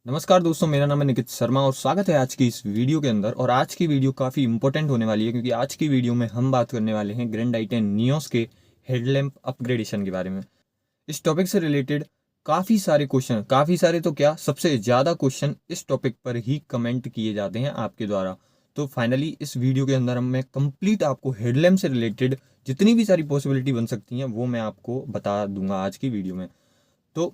नमस्कार दोस्तों, मेरा नाम है निकित शर्मा और स्वागत है आज की इस वीडियो के अंदर। और आज की वीडियो काफ़ी इंपॉर्टेंट होने वाली है क्योंकि आज की वीडियो में हम बात करने वाले हैं ग्रैंड i10 नियोस के हेडलैम्प अपग्रेडेशन के बारे में। इस टॉपिक से रिलेटेड काफ़ी सारे क्वेश्चन, काफ़ी सारे तो क्या, सबसे ज़्यादा क्वेश्चन इस टॉपिक पर ही कमेंट किए जाते हैं आपके द्वारा। तो फाइनली इस वीडियो के अंदर मैं कंप्लीट आपको हेडलैम्प से रिलेटेड जितनी भी सारी पॉसिबिलिटी बन सकती हैं वो मैं आपको बता दूंगा आज की वीडियो में। तो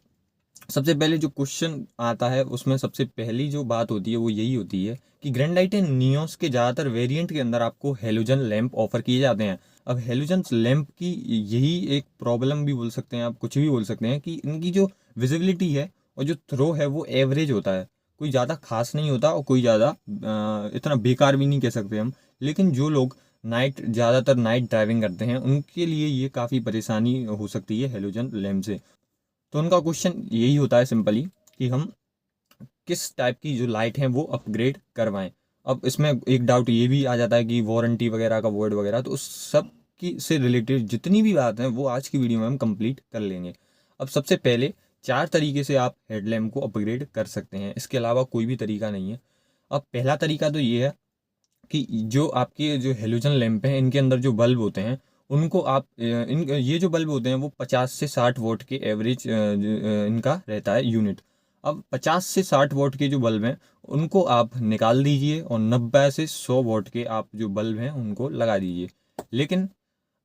सबसे पहले जो क्वेश्चन आता है उसमें सबसे पहली जो बात होती है वो यही होती है कि ग्रैंड i10 नियोस के ज़्यादातर वेरिएंट के अंदर आपको हेलोजन लैंप ऑफर किए जाते हैं। अब हेलोजन लैंप की यही एक प्रॉब्लम भी बोल सकते हैं, आप कुछ भी बोल सकते हैं कि इनकी जो विजिबिलिटी है और जो थ्रो है वो एवरेज होता है, कोई ज़्यादा खास नहीं होता और कोई ज़्यादा इतना बेकार भी नहीं कह सकते हम। लेकिन जो लोग ज़्यादातर नाइट ड्राइविंग करते हैं उनके लिए ये काफ़ी परेशानी हो सकती है हेलोजन लैंप से। तो उनका क्वेश्चन यही होता है सिंपली कि हम किस टाइप की जो लाइट हैं वो अपग्रेड करवाएं। अब इसमें एक डाउट ये भी आ जाता है कि वारंटी वगैरह का वर्ड वगैरह, तो उस सब की से रिलेटेड जितनी भी बात है वो आज की वीडियो में हम कंप्लीट कर लेंगे। अब सबसे पहले 4 तरीके से आप हेडलैम्प को अपग्रेड कर सकते हैं, इसके अलावा कोई भी तरीका नहीं है। अब पहला तरीका तो ये है कि जो आपके जो हेलोजन लैंप हैं इनके अंदर जो बल्ब होते हैं उनको आप इन ये जो बल्ब होते हैं वो 50 से 60 वोट के एवरेज इनका रहता है यूनिट। अब 50 से 60 वोट के जो बल्ब हैं उनको आप निकाल दीजिए और 90 से 100 वोट के आप जो बल्ब हैं उनको लगा दीजिए। लेकिन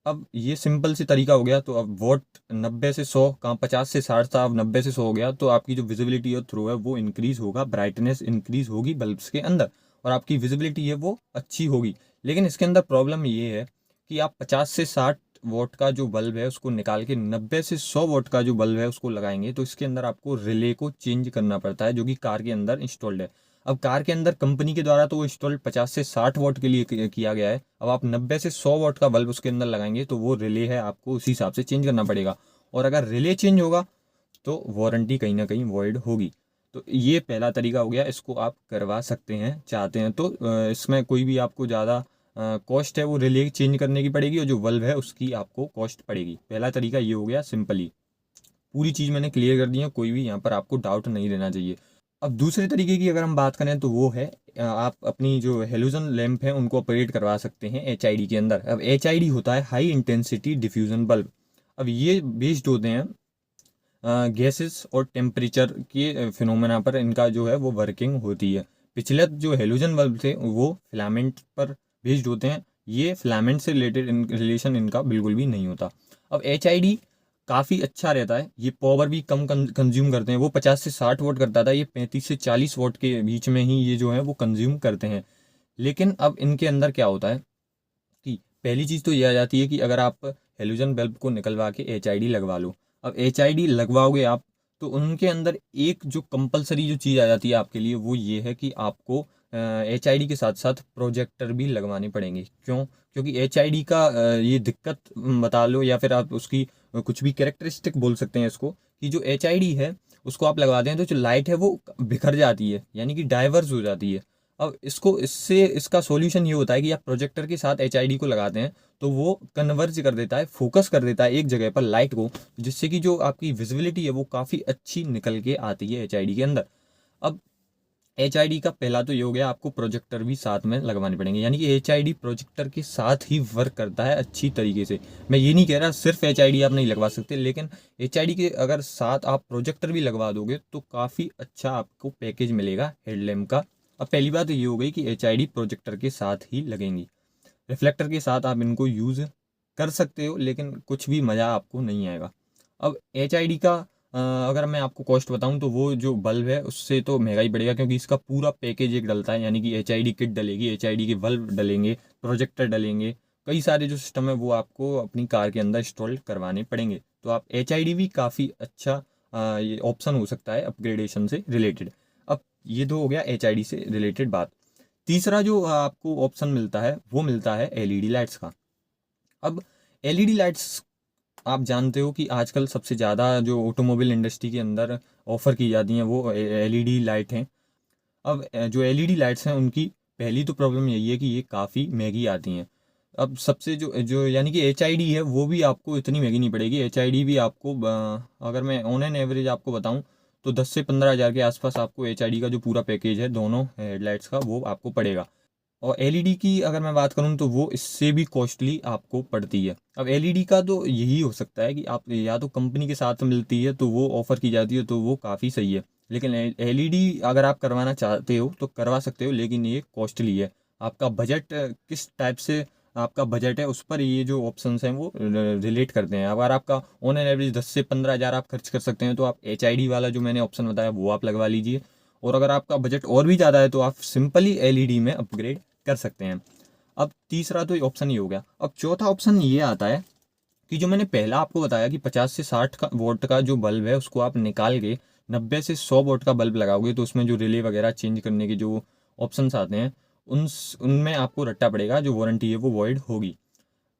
अब ये सिंपल सी तरीका हो गया, तो अब वोट 90 से 100 कहाँ, 50 से 60 था, अब 90 से 100 हो गया, तो आपकी जो विजिबिलिटी और थ्रो है वो इंक्रीज होगा, ब्राइटनेस इंक्रीज होगी बल्ब्स के अंदर और आपकी विजिबिलिटी है वो अच्छी होगी। लेकिन इसके अंदर प्रॉब्लम ये है कि आप 50 से 60 वोट का जो बल्ब है उसको निकाल के 90 से 100 वोट का जो बल्ब है उसको लगाएंगे, तो इसके अंदर आपको रिले को चेंज करना पड़ता है जो कि कार के अंदर इंस्टॉल्ड है। अब कार के अंदर कंपनी के द्वारा तो वो इंस्टॉल 50 से 60 वॉट के लिए किया गया है। अब आप 90 से 100 वॉट का बल्ब उसके अंदर लगाएंगे तो वो रिले है, आपको उसी हिसाब से चेंज करना पड़ेगा। और अगर रिले चेंज होगा तो वारंटी कहीं ना कहीं वॉइड होगी। तो ये पहला तरीका हो गया, इसको आप करवा सकते हैं चाहते हैं तो। इसमें कोई भी आपको ज़्यादा कॉस्ट है वो रिले चेंज करने की पड़ेगी और जो बल्ब है उसकी आपको कॉस्ट पड़ेगी। पहला तरीका ये हो गया सिंपली। पूरी चीज़ मैंने क्लियर कर दी है, कोई भी यहाँ पर आपको डाउट नहीं रहना चाहिए। अब दूसरे तरीके की अगर हम बात करें तो वो है आप अपनी जो हेलोजन लैंप है उनको ऑपरेट करवा सकते हैं HID के अंदर। अब HID होता है हाई इंटेंसिटी डिफ्यूज़न बल्ब। अब ये बेस्ड होते हैं गैसेस और टेम्परेचर के फिनोमेना पर इनका जो है वो वर्किंग होती है। पिछले जो हेलोजन बल्ब थे वो फिलामेंट पर बेस्ड होते हैं, ये फिलामेंट से रिलेटेड रिलेशन इनका बिल्कुल भी नहीं होता। अब HID काफ़ी अच्छा रहता है, ये पावर भी कम कंज्यूम करते हैं। वो 50 से 60 वोट करता था, ये 35 से 40 वोट के बीच में ही ये जो है वो कंज्यूम करते हैं। लेकिन अब इनके अंदर क्या होता है कि पहली चीज़ तो ये आ जाती है कि अगर आप हेलोजन बल्ब को निकलवा के HID लगवा लो। अब HID लगवाओगे आप तो उनके अंदर एक जो कंपलसरी जो चीज़ आ जाती है आपके लिए वो ये है कि आपको HID के साथ साथ प्रोजेक्टर भी लगवाने पड़ेंगे। क्यों? क्योंकि HID का ये दिक्कत बता लो या फिर आप उसकी कुछ भी कैरेक्टरिस्टिक बोल सकते हैं इसको, कि जो HID है उसको आप लगवाते हैं तो जो लाइट है वो बिखर जाती है, यानी कि डाइवर्स हो जाती है। अब इसका सॉल्यूशन ये होता है कि आप प्रोजेक्टर के साथ HID को लगाते हैं तो वो कन्वर्ज कर देता है, फोकस कर देता है एक जगह पर लाइट को, जिससे कि जो आपकी विजिबिलिटी है वो काफ़ी अच्छी निकल के आती है HID के अंदर। अब HID का पहला तो ये हो गया, आपको प्रोजेक्टर भी साथ में लगवाने पड़ेंगे, यानी कि HID प्रोजेक्टर के साथ ही वर्क करता है अच्छी तरीके से। मैं ये नहीं कह रहा सिर्फ HID आप नहीं लगवा सकते, लेकिन HID के अगर साथ आप प्रोजेक्टर भी लगवा दोगे तो काफ़ी अच्छा आपको पैकेज मिलेगा हेडलैम्प का। अब पहली बात ये हो गई कि HID प्रोजेक्टर के साथ ही लगेंगी। रिफ्लेक्टर के साथ आप इनको यूज़ कर सकते हो लेकिन कुछ भी मज़ा आपको नहीं आएगा। अब HID का अगर मैं आपको कॉस्ट बताऊं तो वो जो बल्ब है उससे तो महंगा ही पड़ेगा, क्योंकि इसका पूरा पैकेज एक डलता है, यानी कि HID किट डलेगी, HID के बल्ब डलेंगे, प्रोजेक्टर डलेंगे, कई सारे जो सिस्टम है वो आपको अपनी कार के अंदर इंस्टॉल करवाने पड़ेंगे। तो आप HID भी काफ़ी अच्छा ये ऑप्शन हो सकता है अपग्रेडेशन से रिलेटेड। अब ये तो हो गया HID से रिलेटेड बात। तीसरा जो आपको ऑप्शन मिलता है वो मिलता है LED लाइट्स का। अब LED लाइट्स आप जानते हो कि आजकल सबसे ज़्यादा जो ऑटोमोबाइल इंडस्ट्री के अंदर ऑफ़र की जाती हैं वो LED लाइट हैं। अब जो LED लाइट्स हैं उनकी पहली तो प्रॉब्लम यही है कि ये काफ़ी महंगी आती हैं। अब सबसे जो जो यानी कि HID है वो भी आपको इतनी महंगी नहीं पड़ेगी। HID भी आपको अगर मैं ऑन एन एवरेज आपको बताऊं तो 10 से 15 हज़ार के आसपास आपको HID का जो पूरा पैकेज है दोनों हेडलाइट्स का वो आपको पड़ेगा। और LED की अगर मैं बात करूँ तो वो इससे भी कॉस्टली आपको पड़ती है। अब LED का तो यही हो सकता है कि आप या तो कंपनी के साथ मिलती है तो वो ऑफ़र की जाती है तो वो काफ़ी सही है, लेकिन LED अगर आप करवाना चाहते हो तो करवा सकते हो, लेकिन ये कॉस्टली है। आपका बजट किस टाइप से आपका बजट है उस पर ये जो ऑप्शंस हैं वो रिलेट करते हैं। अगर आपका ऑन एन एवरेज 10 से 15 हज़ार आप खर्च कर सकते हैं तो आप HID वाला जो मैंने ऑप्शन बताया वो आप लगवा लीजिए। और अगर आपका बजट और भी ज़्यादा है तो आप सिंपली LED में अपग्रेड कर सकते हैं। अब तीसरा तो ये ऑप्शन ही हो गया। अब चौथा ऑप्शन ये आता है कि जो मैंने पहला आपको बताया कि 50 से 60 का वोल्ट का जो बल्ब है उसको आप निकाल के 90 से 100 वोल्ट का बल्ब लगाओगे तो उसमें जो रिले वगैरह चेंज करने के जो ऑप्शंस आते हैं उनमें आपको रट्टा पड़ेगा, जो वारंटी है वो वॉइड होगी।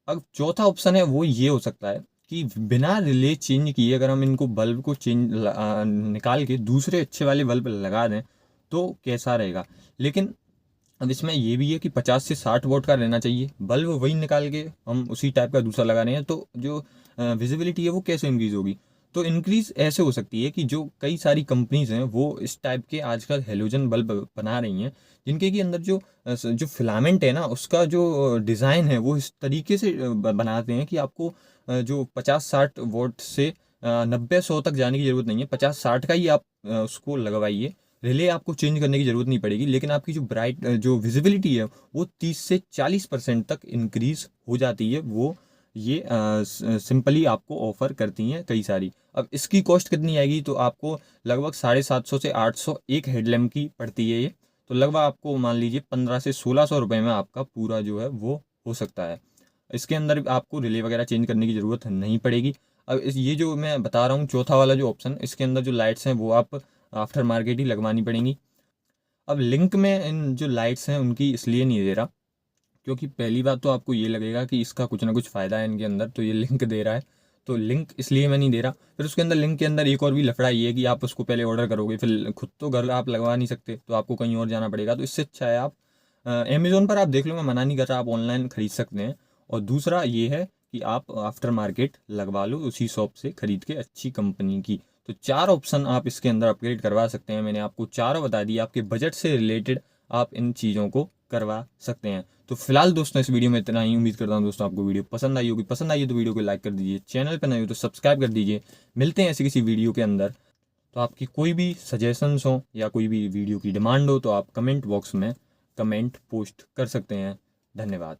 अब चौथा ऑप्शन है वो ये हो सकता है कि बिना रिले चेंज किए अगर हम इनको बल्ब को निकाल के दूसरे अच्छे वाले बल्ब लगा दें तो कैसा रहेगा। लेकिन अब इसमें ये भी है कि 50 से 60 वोल्ट का रहना चाहिए, बल्ब वही निकाल के हम उसी टाइप का दूसरा लगा रहे हैं तो जो विजिबिलिटी है वो कैसे इंक्रीज़ होगी। तो इंक्रीज़ ऐसे हो सकती है कि जो कई सारी कंपनीज़ हैं वो इस टाइप के आजकल हेलोजन बल्ब बना रही हैं, जिनके के अंदर जो फिलामेंट है ना उसका जो डिज़ाइन है वो इस तरीके से बनाते हैं कि आपको जो 50-60 वोल्ट से 90-100 तक जाने की ज़रूरत नहीं है। 50-60 का ही आप उसको लगवाइए, रिले आपको चेंज करने की ज़रूरत नहीं पड़ेगी, लेकिन आपकी जो विजिबिलिटी है वो 30 से 40% तक इंक्रीज़ हो जाती है। वो ये सिंपली आपको ऑफ़र करती हैं कई सारी। अब इसकी कॉस्ट कितनी आएगी तो आपको लगभग 750 से 800 एक हेडलैम्प की पड़ती है ये। तो लगभग आपको मान लीजिए 1500 से 1600 रुपये में आपका पूरा जो है वो हो सकता है। इसके अंदर आपको रिले वगैरह चेंज करने की ज़रूरत नहीं पड़ेगी। अब ये जो मैं बता रहा हूँ चौथा वाला जो ऑप्शन, इसके अंदर जो लाइट्स हैं वो आप आफ्टर मार्केट ही लगवानी पड़ेंगी। अब लिंक में इन जो लाइट्स हैं उनकी इसलिए नहीं दे रहा क्योंकि पहली बात तो आपको ये लगेगा कि इसका कुछ ना कुछ फ़ायदा है इनके अंदर तो ये लिंक दे रहा है, तो लिंक इसलिए मैं नहीं दे रहा। फिर उसके अंदर लिंक के अंदर एक और भी लफड़ा ये है कि आप उसको पहले ऑर्डर करोगे, फिर खुद तो घर आप लगवा नहीं सकते तो आपको कहीं और जाना पड़ेगा। तो इससे अच्छा है आप अमेज़ोन पर आप देख लो, मैं मना नहीं कर रहा, आप ऑनलाइन ख़रीद सकते हैं। और दूसरा ये है कि आप आफ्टर मार्केट लगवा लो उसी शॉप से ख़रीद के अच्छी कंपनी की। तो 4 ऑप्शन आप इसके अंदर अपग्रेड करवा सकते हैं। मैंने आपको चारों बता दिए, आपके बजट से रिलेटेड आप इन चीज़ों को करवा सकते हैं। तो फिलहाल दोस्तों इस वीडियो में इतना ही। उम्मीद करता हूँ दोस्तों आपको वीडियो पसंद आई होगी। पसंद आई है तो वीडियो को लाइक कर दीजिए, चैनल पर नए हो तो सब्सक्राइब कर दीजिए। मिलते हैं ऐसी किसी वीडियो के अंदर। तो आपकी कोई भी सजेशंस हो या कोई भी वीडियो की डिमांड हो तो आप कमेंट बॉक्स में कमेंट पोस्ट कर सकते हैं। धन्यवाद।